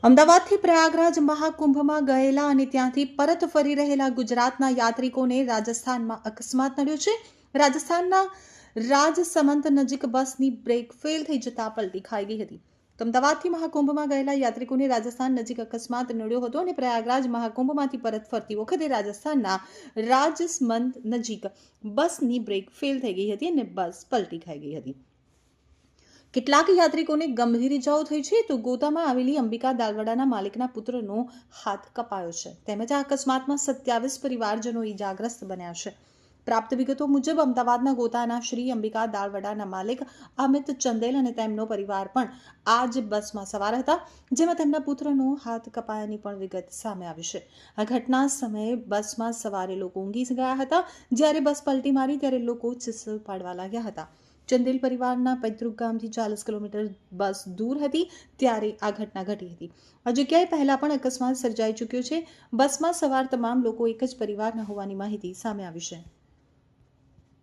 અમદાવાદથી પ્રયાગરાજ મહાકુંભમાં ગયેલા અને ત્યાંથી પરત ફરી રહેલા ગુજરાતના યાત્રિકોને રાજસ્થાનમાં અકસ્માત નડ્યો છે। રાજસ્થાનના રાજસમંદ નજીક બસની બ્રેક ફેલ થઈ જતા પલટી ખાઈ ગઈ હતી। તો અમદાવાદથી મહાકુંભમાં ગયેલા યાત્રિકોને રાજસ્થાન નજીક અકસ્માત નડ્યો હતો અને પ્રયાગરાજ મહાકુંભમાંથી પરત ફરતી વખતે રાજસ્થાનના રાજસમંદ નજીક બસની બ્રેક ફેલ થઈ ગઈ હતી અને બસ પલટી ખાઈ ગઈ હતી। કેટલાક યાત્રિકોને ગંભીર ઇજાઓ થઈ છે તો ગોતામાં આવેલી અંબિકા દાલવડાના માલિકના પુત્રનો હાથ કપાયો છે તેમજ આ અકસ્માતમાં 27 પરિવારજનો ઇજાગ્રસ્ત બન્યા છે। પ્રાપ્ત વિગતો મુજબ અમદાવાદના ગોતાના શ્રી અંબિકા દાલવડાના માલિક અમિત ચંદેલ અને તેમનો પરિવાર પણ આ જ બસમાં સવાર હતા, જેમાં તેમના પુત્રનો હાથ કપાયાની પણ વિગત સામે આવી છે। આ ઘટના સમયે બસમાં સવારે લોકો ઊંઘી ગયા હતા, જ્યારે બસ પલટી મારી ત્યારે લોકો ચીસો પાડવા લાગ્યા હતા। ચંદેલ પરિવારના પૈતૃક ગામથી 40 કિલોમીટર બસ દૂર હતી ત્યારે આ ઘટના ઘટી હતી। આ જગ્યાએ પહેલા પણ અકસ્માત સર્જાઈ ચૂક્યો છે। બસમાં સવાર તમામ લોકો એક જ પરિવારના હોવાની માહિતી સામે આવી છે।